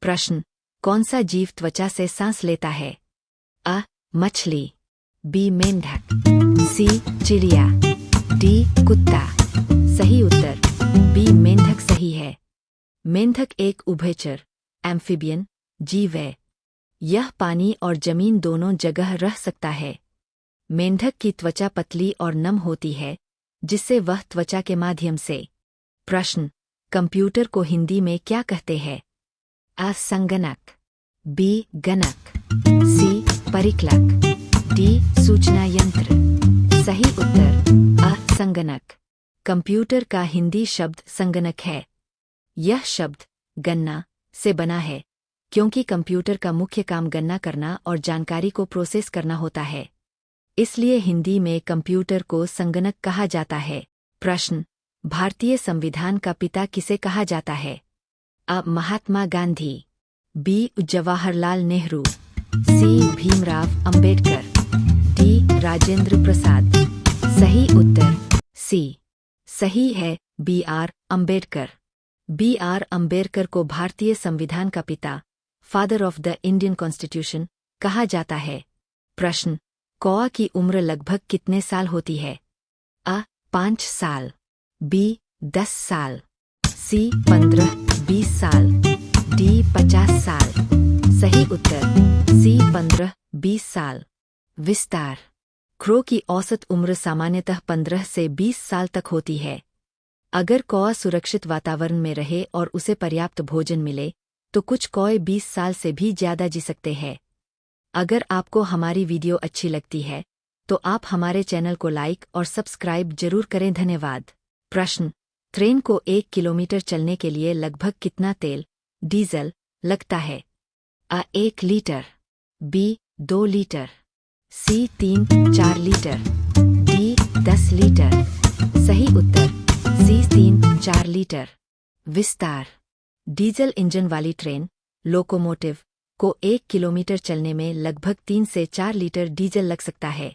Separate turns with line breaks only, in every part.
प्रश्न, कौन सा जीव त्वचा से सांस लेता है? अ. मछली, बी. मेंढक, सी. चिड़िया, डी. कुत्ता। सही उत्तर बी. मेंढक सही है। मेंढक एक उभयचर एम्फीबियन जीव है। यह पानी और जमीन दोनों जगह रह सकता है। मेंढक की त्वचा पतली और नम होती है, जिससे वह त्वचा के माध्यम से। प्रश्न, कंप्यूटर को हिंदी में क्या कहते हैं? अ. संगणक, बी. गणक, सी. परिकलक, डी. सूचना यंत्र। सही उत्तर अ. संगणक। कंप्यूटर का हिंदी शब्द संगणक है। यह शब्द गणना से बना है, क्योंकि कंप्यूटर का मुख्य काम गणना करना और जानकारी को प्रोसेस करना होता है। इसलिए हिंदी में कंप्यूटर को संगणक कहा जाता है। प्रश्न, भारतीय संविधान का पिता किसे कहा जाता है? अ. Mahatma Gandhi, B. Jawaharlal Nehru, C. Bhimrao Ambedkar, D. Rajendra Prasad. सही उत्तर सी सही है, B. R. Ambedkar. B. R. Ambedkar को भारतीय संविधान का पिता, father of the Indian constitution, कहा जाता है। प्रश्न, कौआ की उम्र लगभग कितने साल होती है? अ. 5 साल, बी. 10 साल, सी. 15-20 साल, डी. 50 साल। सही उत्तर सी. 15-20 साल। विस्तार, क्रो की औसत उम्र सामान्यतः 15 से 20 साल तक होती है। अगर कौआ सुरक्षित वातावरण में रहे और उसे पर्याप्त भोजन मिले, तो कुछ कौए 20 साल से भी ज्यादा जी सकते हैं। अगर आपको हमारी वीडियो अच्छी लगती है, तो आप हमारे चैनल को लाइक और सब्सक्राइब जरूर करें। धन्यवाद। प्रश्न, ट्रेन को 1 किलोमीटर चलने के लिए लगभग कितना तेल, डीजल, लगता है? अ. 1 लीटर, बी. 2 लीटर, सी. 3-4 लीटर, डी. 10 लीटर। सही उत्तर सी. 3-4 लीटर। विस्तार, डीजल इंजन वाली ट्रेन, लोकोमोटिव, को 1 किलोमीटर चलने में लगभग 3 से 4 लीटर डीजल लग सकता है।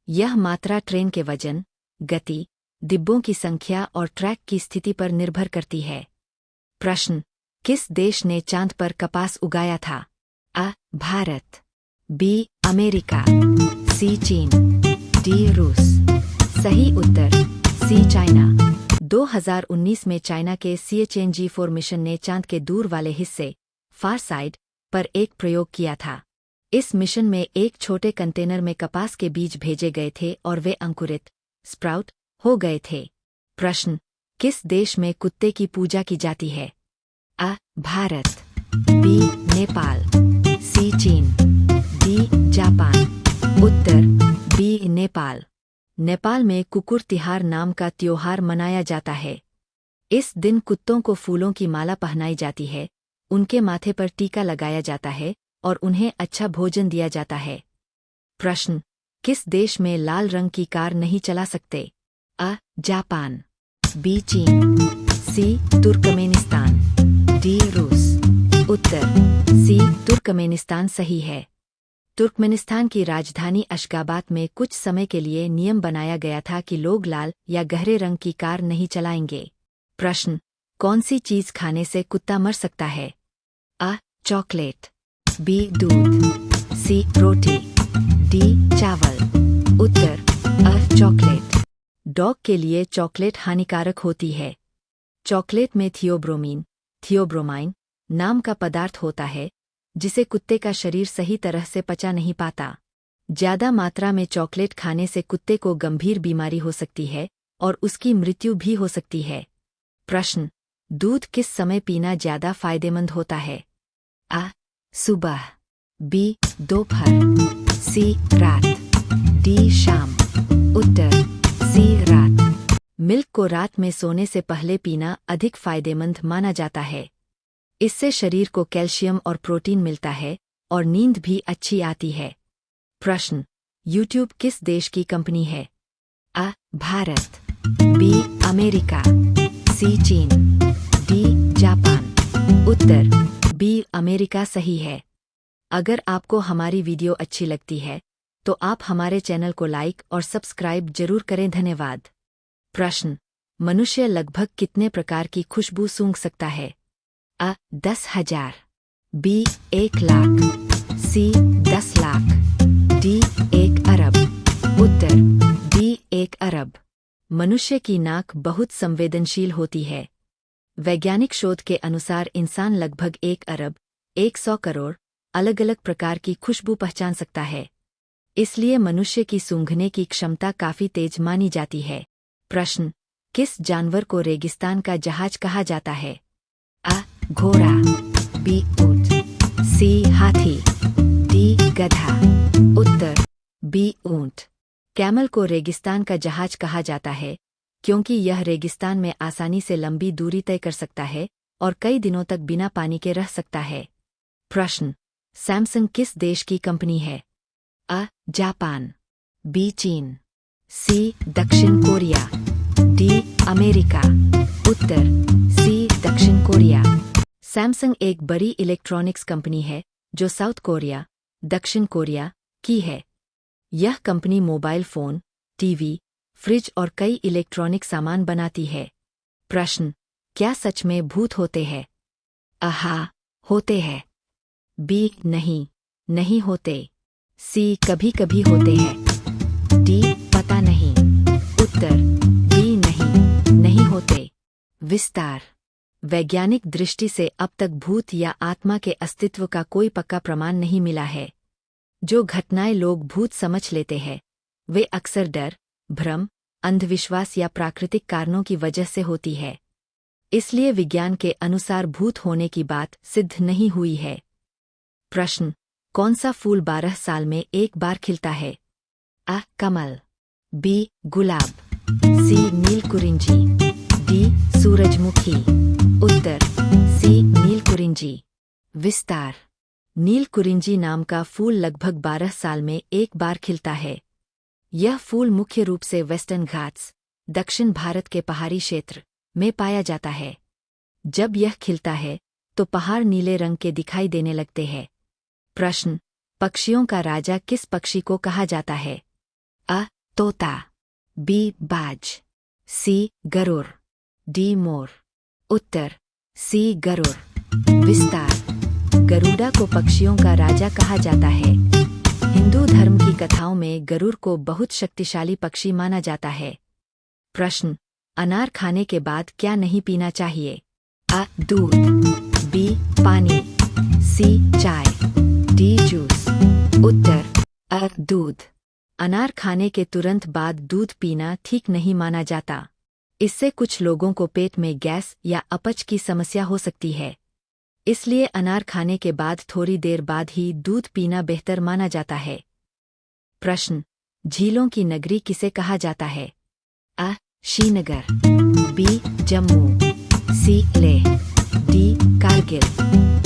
यह मात्रा ट्रेन के वजन, गति, डिब्बों की संख्या और ट्रैक की स्थिति पर निर्भर करती है। प्रश्न, किस देश ने चांद पर कपास उगाया था? अ. भारत, बी. अमेरिका, सी. चीन, डी. रूस। सही उत्तर सी. चाइना। 2019 में चाइना के CHNG-4 मिशन ने चांद के दूर वाले हिस्से, फार साइड, पर एक प्रयोग किया था। इस मिशन में एक छोटे कंटेनर में कपास के बीज भेजे गए थे और वे अंकुरित, स्प्राउट, हो गए थे। प्रश्न, किस देश में कुत्ते की पूजा की जाती है? अ. भारत, बी. नेपाल, सी. चीन, डी. जापान। उत्तर बी. नेपाल। नेपाल में कुकुर तिहार नाम का त्योहार मनाया जाता है। इस दिन कुत्तों को फूलों की माला पहनाई जाती है, उनके माथे पर टीका लगाया जाता है और उन्हें अच्छा भोजन दिया जाता है। प्रश्न, किस देश में लाल रंग की कार नहीं चला सकते? अ. Japan, B. चीन, सी. Turkmenistan, D. रूस। उत्तर सी. तुर्कमेनिस्तान सही है। तुर्कमेनिस्तान की राजधानी अशगाबाद में कुछ समय के लिए नियम बनाया गया था कि लोग लाल या गहरे रंग की कार नहीं चलाएंगे। प्रश्न, कौन सी चीज खाने से कुत्ता मर सकता है? अ. Chocolate, B. दूध, सी. रोटी, डी. चावल। उत्तर अ. चॉकलेट। डॉग के लिए चॉकलेट हानिकारक होती है। चॉकलेट में थियोब्रोमाइन नाम का पदार्थ होता है, जिसे कुत्ते का शरीर सही तरह से पचा नहीं पाता। ज्यादा मात्रा में चॉकलेट खाने से कुत्ते को गंभीर बीमारी हो सकती है और उसकी मृत्यु भी हो सकती है। प्रश्न, दूध किस समय पीना ज्यादा फायदेमंद होता है? अ. सुबह, बी. दोपहर, सी. रात, डी. शाम। उत्तर सी. रात। मिल्क को रात में सोने से पहले पीना अधिक फायदेमंद माना जाता है। इससे शरीर को कैल्शियम और प्रोटीन मिलता है और नींद भी अच्छी आती है। प्रश्न, यूट्यूब किस देश की कंपनी है? अ. भारत, बी. अमेरिका, सी. चीन, डी. जापान। उत्तर बी. अमेरिका सही है। अगर आपको हमारी वीडियो अच्छी लगती है, तो आप हमारे चैनल को लाइक और सब्सक्राइब जरूर करें। धन्यवाद। प्रश्न, मनुष्य लगभग कितने प्रकार की खुशबू सूंघ सकता है? अ. 10,000, बी 1,00,000, सी 10,00,000, डी 1 अरब। उत्तर डी 1 अरब। मनुष्य की नाक बहुत संवेदनशील होती है। वैज्ञानिक शोध के अनुसार इंसान लगभग 1 अरब 100 करोड़ अलग अलग प्रकार की खुशबू पहचान सकता है। इसलिए मनुष्य की सूंघने की क्षमता काफी तेज मानी जाती है। प्रश्न, किस जानवर को रेगिस्तान का जहाज कहा जाता है? अ. घोड़ा, बी. ऊंट, सी. हाथी, डी. गधा। उत्तर बी. ऊंट। कैमल को रेगिस्तान का जहाज कहा जाता है क्योंकि यह रेगिस्तान में आसानी से लंबी दूरी तय कर सकता है और कई दिनों तक बिना पानी के रह सकता है। प्रश्न, सैमसंग किस देश की कंपनी है? अ. Japan, B. चीन, सी. दक्षिण कोरिया, डी. अमेरिका। उत्तर सी. दक्षिण कोरिया। सैमसंग एक बड़ी इलेक्ट्रॉनिक्स कंपनी है जो साउथ कोरिया, दक्षिण कोरिया की है। यह company mobile phone, TV, fridge और कई इलेक्ट्रॉनिक सामान बनाती है। प्रश्न, क्या सच में भूत होते हैं? हाँ, होते हैं। बी. नहीं होते, सी. कभी कभी होते हैं, डी. पता नहीं। उत्तर बी. नहीं होते। विस्तार, वैज्ञानिक दृष्टि से अब तक भूत या आत्मा के अस्तित्व का कोई पक्का प्रमाण नहीं मिला है। जो घटनाएं लोग भूत समझ लेते हैं वे अक्सर डर, भ्रम, अंधविश्वास या प्राकृतिक कारणों की वजह से होती है। इसलिए विज्ञान के अनुसार भूत होने की बात सिद्ध नहीं हुई है। प्रश्न, कौन सा फूल 12 साल में एक बार खिलता है? अ. कमल, बी. गुलाब, सी. नीलकुरिंजी, डी. सूरजमुखी। उत्तर सी. नीलकुरिंजी। विस्तार, नीलकुरिंजी नाम का फूल लगभग 12 साल में एक बार खिलता है। यह फूल मुख्य रूप से वेस्टर्न घाट्स, दक्षिण भारत के पहाड़ी क्षेत्र में पाया जाता है। जब यह खिलता है तो पहाड़ नीले रंग के दिखाई देने लगते हैं। प्रश्न, पक्षियों का राजा किस पक्षी को कहा जाता है? अ. तोता, बी. बाज, सी. गरुड़, डी. मोर। उत्तर सी. गरुड़। विस्तार, गरुड़ा को पक्षियों का राजा कहा जाता है। हिंदू धर्म की कथाओं में गरुड़ को बहुत शक्तिशाली पक्षी माना जाता है। प्रश्न, अनार खाने के बाद क्या नहीं पीना चाहिए? अ. दूध, बी. पानी, सी. चाय, डी. जूस। उत्तर अ. दूध। अनार खाने के तुरंत बाद दूध पीना ठीक नहीं माना जाता। इससे कुछ लोगों को पेट में गैस या अपच की समस्या हो सकती है। इसलिए अनार खाने के बाद थोड़ी देर बाद ही दूध पीना बेहतर माना जाता है। प्रश्न, झीलों की नगरी किसे कहा जाता है? अ. श्रीनगर, बी. जम्मू, सी. लेह, डी. कारगिल।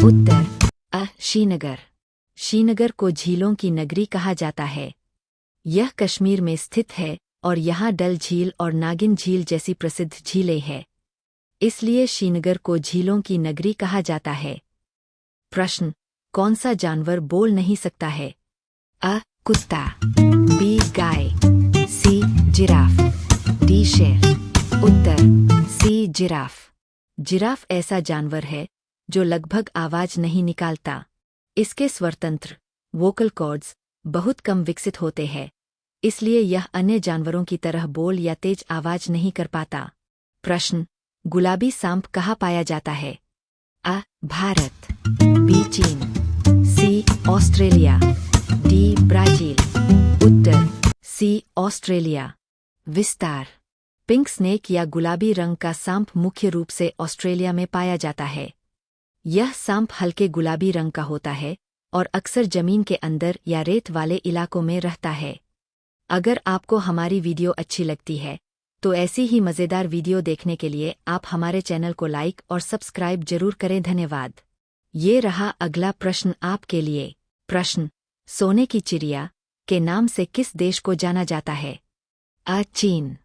उत्तर अ. श्रीनगर। श्रीनगर को झीलों की नगरी कहा जाता है। यह कश्मीर में स्थित है और यहाँ डल झील और नागिन झील जैसी प्रसिद्ध झीलें हैं। इसलिए श्रीनगर को झीलों की नगरी कहा जाता है। प्रश्न, कौन सा जानवर बोल नहीं सकता है? अ. कुत्ता, बी. गाय, सी. Giraffe, D. शेर। उत्तर सी. जिराफ। जिराफ ऐसा जानवर है जो लगभग आवाज नहीं निकालता। इसके स्वरतंत्र वोकल कॉर्ड्स बहुत कम विकसित होते हैं, इसलिए यह अन्य जानवरों की तरह बोल या तेज आवाज नहीं कर पाता। प्रश्न, गुलाबी सांप कहाँ पाया जाता है? अ. भारत, बी. चीन, सी. Australia, D. ब्राजील। उत्तर सी. ऑस्ट्रेलिया। विस्तार, पिंक स्नेक या गुलाबी रंग का सांप मुख्य रूप से ऑस्ट्रेलिया में पाया जाता है। यह सांप हल्के गुलाबी रंग का होता है और अक्सर जमीन के अंदर या रेत वाले इलाकों में रहता है। अगर आपको हमारी वीडियो अच्छी लगती है तो ऐसी ही मज़ेदार वीडियो देखने के लिए आप हमारे चैनल को लाइक और सब्सक्राइब जरूर करें। धन्यवाद। ये रहा अगला प्रश्न आपके लिए। प्रश्न, सोने की चिड़िया के नाम से किस देश को जाना जाता है? अ. चीन,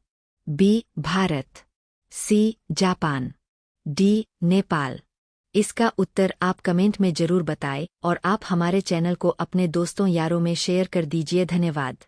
B. Bharat, C. Japan, D. Nepal. इसका उत्तर आप कमेंट में जरूर बताएं और आप हमारे चैनल को अपने दोस्तों यारों में शेयर कर दीजिए। धन्यवाद।